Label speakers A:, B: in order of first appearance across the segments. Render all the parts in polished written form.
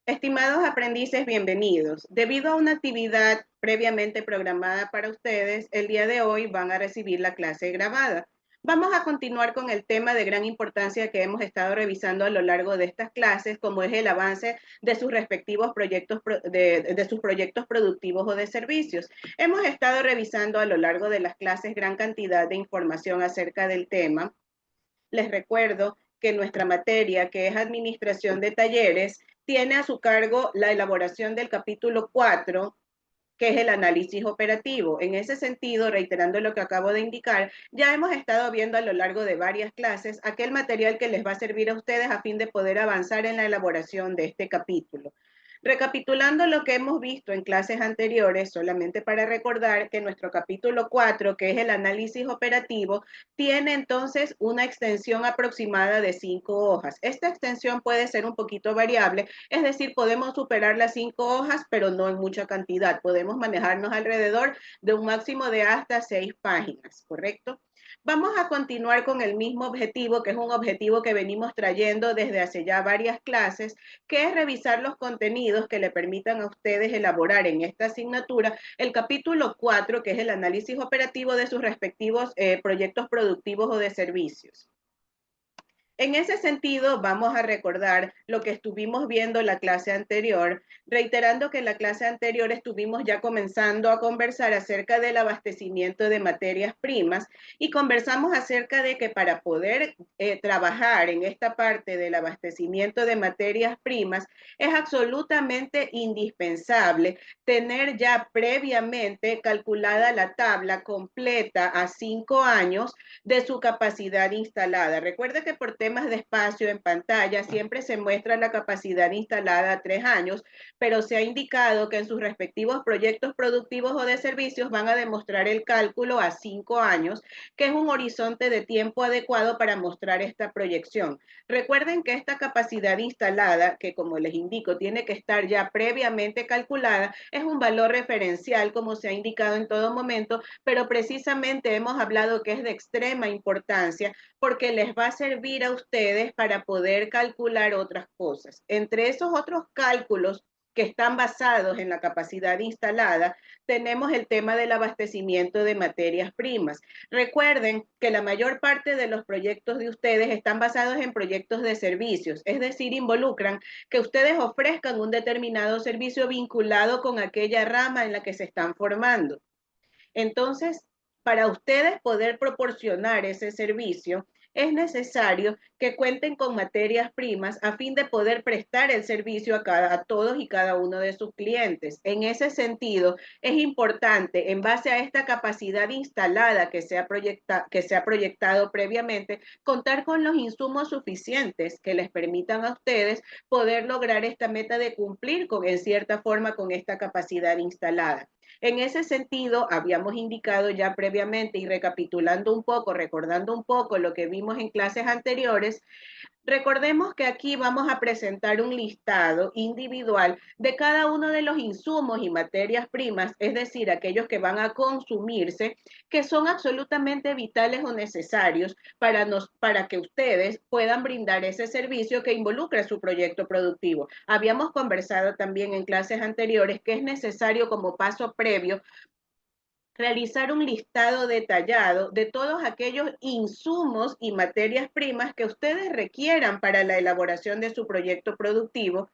A: Estimados aprendices, bienvenidos. Debido a una actividad previamente programada para ustedes, el día de hoy van a recibir la clase grabada. Vamos a continuar con el tema de gran importancia que hemos estado revisando a lo largo de estas clases, como es el avance de sus respectivos proyectos, de sus proyectos productivos o de servicios. Hemos estado revisando a lo largo de las clases gran cantidad de información acerca del tema. Les recuerdo que nuestra materia, que es administración de talleres, tiene a su cargo la elaboración del capítulo 4, que es el análisis operativo. En ese sentido, reiterando lo que acabo de indicar, ya hemos estado viendo a lo largo de varias clases aquel material que les va a servir a ustedes a fin de poder avanzar en la elaboración de este capítulo. Recapitulando lo que hemos visto en clases anteriores, solamente para recordar que nuestro capítulo 4, que es el análisis operativo, tiene entonces una extensión aproximada de 5 hojas. Esta extensión puede ser un poquito variable, es decir, podemos superar las 5 hojas, pero no en mucha cantidad. Podemos manejarnos alrededor de un máximo de hasta 6 páginas, ¿correcto? Vamos a continuar con el mismo objetivo, que es un objetivo que venimos trayendo desde hace ya varias clases, que es revisar los contenidos que le permitan a ustedes elaborar en esta asignatura el capítulo 4, que es el análisis operativo de sus respectivos proyectos productivos o de servicios. En ese sentido, vamos a recordar lo que estuvimos viendo en la clase anterior, reiterando que en la clase anterior estuvimos ya comenzando a conversar acerca del abastecimiento de materias primas y conversamos acerca de que para poder trabajar en esta parte del abastecimiento de materias primas es absolutamente indispensable tener ya previamente calculada la tabla completa a 5 años de su capacidad instalada. Recuerde que por temas de espacio en pantalla siempre se muestra la capacidad instalada a 3 años, pero se ha indicado que en sus respectivos proyectos productivos o de servicios van a demostrar el cálculo a 5 años, que es un horizonte de tiempo adecuado para mostrar esta proyección. Recuerden que esta capacidad instalada, que como les indico tiene que estar ya previamente calculada, es un valor referencial como se ha indicado en todo momento, pero precisamente hemos hablado que es de extrema importancia porque les va a servir a ustedes para poder calcular otras cosas. Entre esos otros cálculos que están basados en la capacidad instalada, tenemos el tema del abastecimiento de materias primas. Recuerden que la mayor parte de los proyectos de ustedes están basados en proyectos de servicios, es decir, involucran que ustedes ofrezcan un determinado servicio vinculado con aquella rama en la que se están formando. Entonces, para ustedes poder proporcionar ese servicio, es necesario que cuenten con materias primas a fin de poder prestar el servicio a todos y cada uno de sus clientes. En ese sentido, es importante, en base a esta capacidad instalada que se ha proyectado previamente, contar con los insumos suficientes que les permitan a ustedes poder lograr esta meta de cumplir en cierta forma con esta capacidad instalada. En ese sentido, habíamos indicado ya previamente y recapitulando un poco, recordando un poco lo que vimos en clases anteriores, recordemos que aquí vamos a presentar un listado individual de cada uno de los insumos y materias primas, es decir, aquellos que van a consumirse, que son absolutamente vitales o necesarios para que ustedes puedan brindar ese servicio que involucra su proyecto productivo. Habíamos conversado también en clases anteriores que es necesario como paso previo realizar un listado detallado de todos aquellos insumos y materias primas que ustedes requieran para la elaboración de su proyecto productivo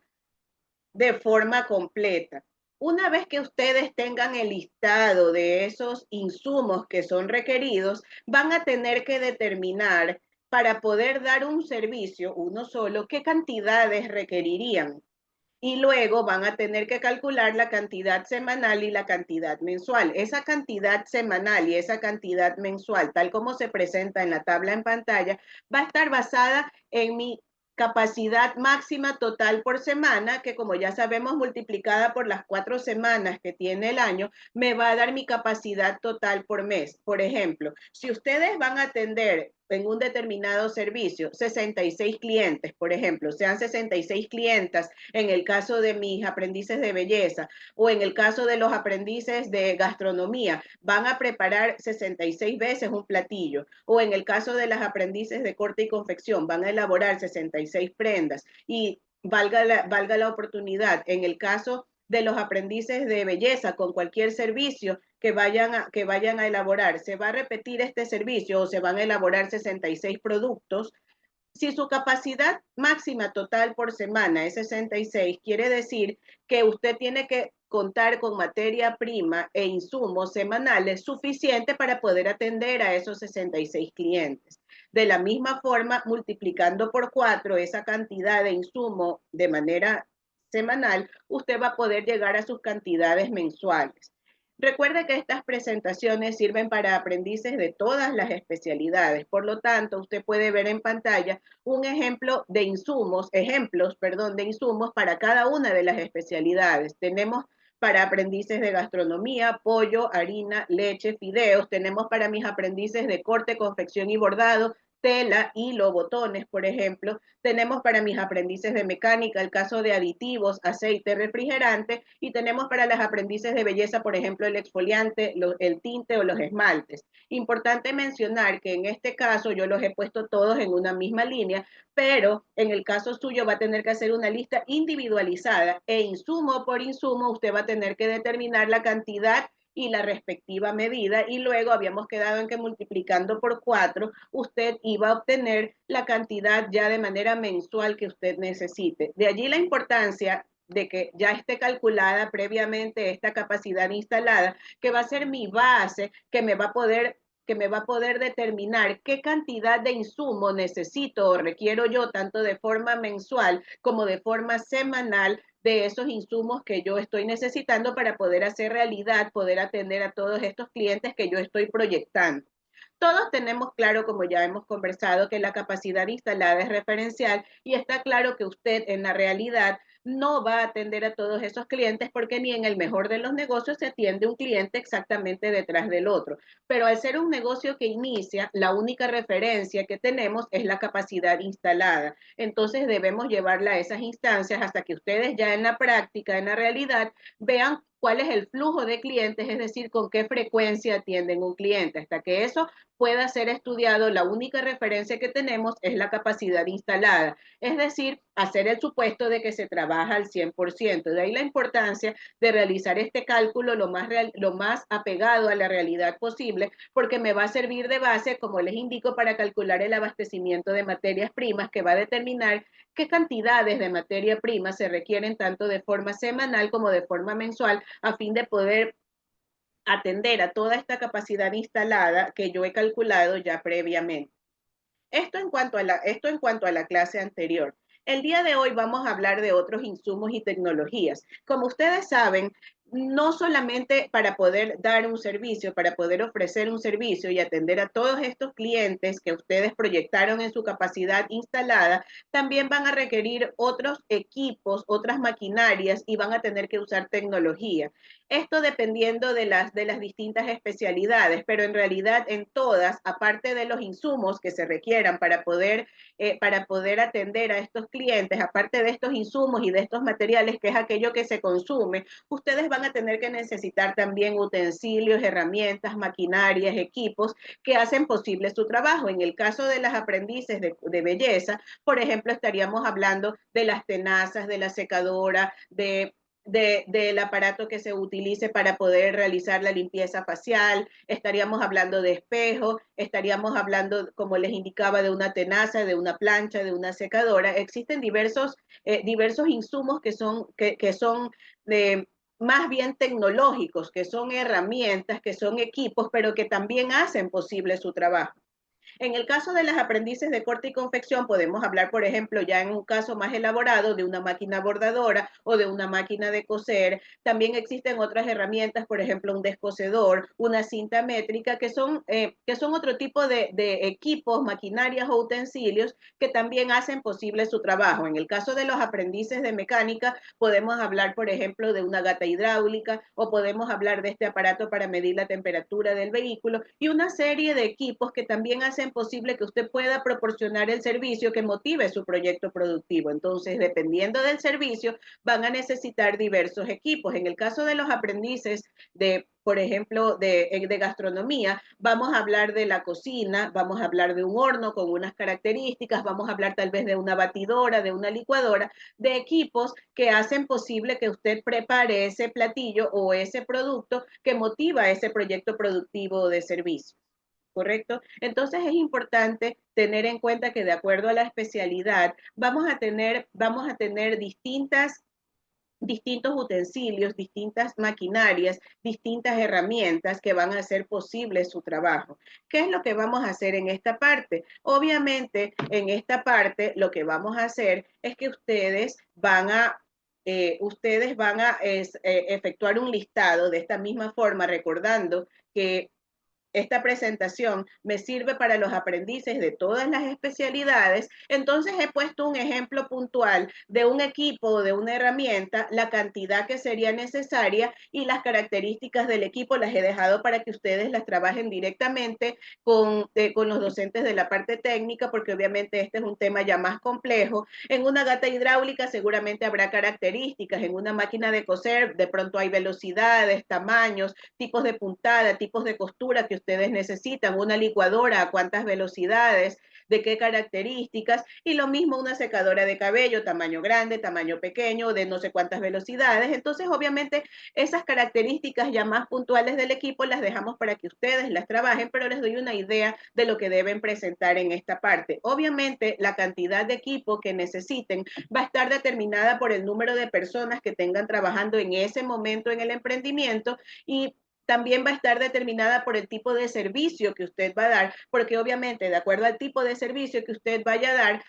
A: de forma completa. Una vez que ustedes tengan el listado de esos insumos que son requeridos, van a tener que determinar para poder dar un servicio, uno solo, qué cantidades requerirían y luego van a tener que calcular la cantidad semanal y la cantidad mensual. Esa cantidad semanal y esa cantidad mensual, tal como se presenta en la tabla en pantalla, va a estar basada en mi capacidad máxima total por semana, que como ya sabemos, multiplicada por las 4 semanas que tiene el año, me va a dar mi capacidad total por mes. Por ejemplo, si ustedes van a atender en un determinado servicio 66 clientes, por ejemplo, sean 66 clientas en el caso de mis aprendices de belleza o en el caso de los aprendices de gastronomía, van a preparar 66 veces un platillo o en el caso de las aprendices de corte y confección, van a elaborar 66 prendas y valga la oportunidad, en el caso de los aprendices de belleza con cualquier servicio que vayan a elaborar, se va a repetir este servicio o se van a elaborar 66 productos. Si su capacidad máxima total por semana es 66, quiere decir que usted tiene que contar con materia prima e insumos semanales suficientes para poder atender a esos 66 clientes. De la misma forma, multiplicando por 4 esa cantidad de insumo de manera semanal, usted va a poder llegar a sus cantidades mensuales. Recuerde que estas presentaciones sirven para aprendices de todas las especialidades, por lo tanto, usted puede ver en pantalla un ejemplo de ejemplos, perdón, de insumos para cada una de las especialidades. Tenemos para aprendices de gastronomía, pollo, harina, leche, fideos. Tenemos para mis aprendices de corte, confección y bordado, tela, hilo, botones, por ejemplo. Tenemos para mis aprendices de mecánica el caso de aditivos, aceite, refrigerante, y tenemos para las aprendices de belleza, por ejemplo, el exfoliante, el tinte o los esmaltes. Importante mencionar que en este caso yo los he puesto todos en una misma línea, pero en el caso suyo va a tener que hacer una lista individualizada e insumo por insumo usted va a tener que determinar la cantidad y la respectiva medida, y luego habíamos quedado en que multiplicando por 4 usted iba a obtener la cantidad ya de manera mensual que usted necesite. De allí la importancia de que ya esté calculada previamente esta capacidad instalada, que va a ser mi base, que me va a poder determinar qué cantidad de insumo necesito o requiero yo, tanto de forma mensual como de forma semanal, de esos insumos que yo estoy necesitando para poder hacer realidad, poder atender a todos estos clientes que yo estoy proyectando. Todos tenemos claro, como ya hemos conversado, que la capacidad instalada es referencial y está claro que usted en la realidad no va a atender a todos esos clientes porque ni en el mejor de los negocios se atiende un cliente exactamente detrás del otro. Pero al ser un negocio que inicia, la única referencia que tenemos es la capacidad instalada. Entonces debemos llevarla a esas instancias hasta que ustedes ya en la práctica, en la realidad, vean cuál es el flujo de clientes, es decir, con qué frecuencia atienden un cliente. Hasta que eso pueda ser estudiado, la única referencia que tenemos es la capacidad instalada, es decir, hacer el supuesto de que se trabaja al 100%. De ahí la importancia de realizar este cálculo lo más apegado a la realidad posible, porque me va a servir de base, como les indico, para calcular el abastecimiento de materias primas que va a determinar qué cantidades de materia prima se requieren tanto de forma semanal como de forma mensual a fin de poder atender a toda esta capacidad instalada que yo he calculado ya previamente. Esto en cuanto a la clase anterior. El día de hoy vamos a hablar de otros insumos y tecnologías. Como ustedes saben, no solamente para poder dar un servicio, para poder ofrecer un servicio y atender a todos estos clientes que ustedes proyectaron en su capacidad instalada, también van a requerir otros equipos, otras maquinarias y van a tener que usar tecnología. Esto dependiendo de las distintas especialidades, pero en realidad en todas, aparte de los insumos que se requieran para poder atender a estos clientes, aparte de estos insumos y de estos materiales, que es aquello que se consume, ustedes van a tener que necesitar también utensilios, herramientas, maquinarias, equipos que hacen posible su trabajo. En el caso de las aprendices de belleza, por ejemplo, estaríamos hablando de las tenazas, de la secadora, del aparato que se utilice para poder realizar la limpieza facial, estaríamos hablando de espejo, estaríamos hablando, como les indicaba, de una tenaza, de una plancha, de una secadora. Existen diversos insumos que son más bien tecnológicos, que son herramientas, que son equipos, pero que también hacen posible su trabajo. En el caso de las aprendices de corte y confección, podemos hablar, por ejemplo, ya en un caso más elaborado de una máquina bordadora o de una máquina de coser. También existen otras herramientas, por ejemplo, un descosedor, una cinta métrica, que son otro tipo de equipos, maquinarias o utensilios que también hacen posible su trabajo. En el caso de los aprendices de mecánica, podemos hablar, por ejemplo, de una gata hidráulica o podemos hablar de este aparato para medir la temperatura del vehículo y una serie de equipos que también hacen posible que usted pueda proporcionar el servicio que motive su proyecto productivo. Entonces, dependiendo del servicio, van a necesitar diversos equipos. En el caso de los aprendices por ejemplo, de gastronomía, vamos a hablar de la cocina, vamos a hablar de un horno con unas características, vamos a hablar tal vez de una batidora, de una licuadora, de equipos que hacen posible que usted prepare ese platillo o ese producto que motiva ese proyecto productivo de servicio. ¿Correcto? Entonces es importante tener en cuenta que de acuerdo a la especialidad vamos a tener distintos utensilios, distintas maquinarias, distintas herramientas que van a hacer posible su trabajo. ¿Qué es lo que vamos a hacer en esta parte? Obviamente, en esta parte lo que vamos a hacer es que ustedes van a efectuar un listado de esta misma forma, recordando que esta presentación me sirve para los aprendices de todas las especialidades, entonces he puesto un ejemplo puntual de un equipo o de una herramienta, la cantidad que sería necesaria y las características del equipo las he dejado para que ustedes las trabajen directamente con los docentes de la parte técnica, porque obviamente este es un tema ya más complejo. En una gata hidráulica seguramente habrá características, en una máquina de coser de pronto hay velocidades, tamaños, tipos de puntada, tipos de costura que ustedes necesitan, una licuadora, a cuántas velocidades, de qué características, y lo mismo una secadora de cabello, tamaño grande, tamaño pequeño, de no sé cuántas velocidades. Entonces, obviamente, esas características ya más puntuales del equipo las dejamos para que ustedes las trabajen, pero les doy una idea de lo que deben presentar en esta parte. Obviamente, la cantidad de equipo que necesiten va a estar determinada por el número de personas que tengan trabajando en ese momento en el emprendimiento y también va a estar determinada por el tipo de servicio que usted va a dar, porque obviamente de acuerdo al tipo de servicio que usted vaya a dar,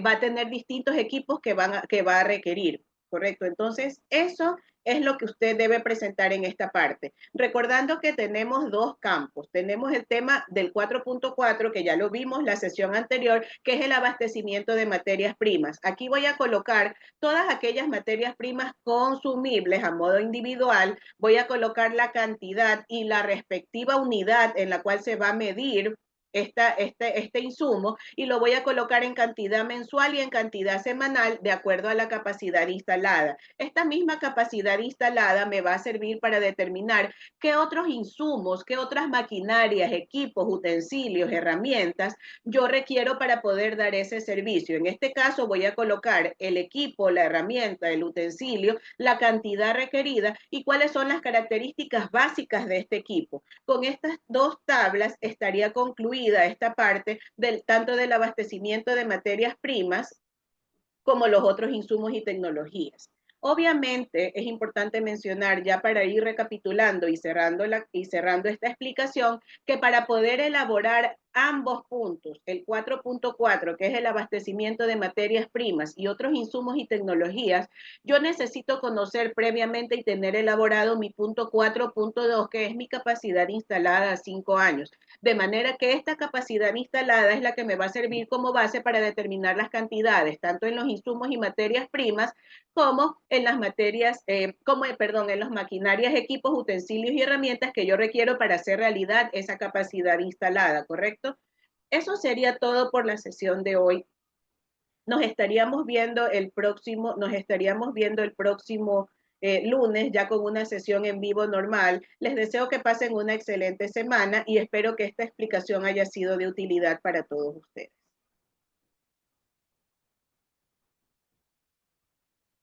A: va a tener distintos equipos que va a requerir, ¿correcto? Entonces, eso es lo que usted debe presentar en esta parte. Recordando que tenemos dos campos. Tenemos el tema del 4.4, que ya lo vimos la sesión anterior, que es el abastecimiento de materias primas. Aquí voy a colocar todas aquellas materias primas consumibles a modo individual, voy a colocar la cantidad y la respectiva unidad en la cual se va a medir este insumo y lo voy a colocar en cantidad mensual y en cantidad semanal de acuerdo a la capacidad instalada. Esta misma capacidad instalada me va a servir para determinar qué otros insumos, qué otras maquinarias, equipos, utensilios, herramientas yo requiero para poder dar ese servicio. En este caso voy a colocar el equipo, la herramienta, el utensilio, la cantidad requerida y cuáles son las características básicas de este equipo. Con estas dos tablas estaría concluida esta parte tanto del abastecimiento de materias primas como los otros insumos y tecnologías. Obviamente es importante mencionar, ya para ir recapitulando y cerrando esta explicación, que para poder elaborar ambos puntos, el 4.4, que es el abastecimiento de materias primas y otros insumos y tecnologías, yo necesito conocer previamente y tener elaborado mi punto 4.2, que es mi capacidad instalada a 5 años. De manera que esta capacidad instalada es la que me va a servir como base para determinar las cantidades, tanto en los insumos y materias primas, como en las en los maquinarias, equipos, utensilios y herramientas que yo requiero para hacer realidad esa capacidad instalada, ¿correcto? Eso sería todo por la sesión de hoy. Nos estaríamos viendo el próximo lunes ya con una sesión en vivo normal. Les deseo que pasen una excelente semana y espero que esta explicación haya sido de utilidad para todos ustedes.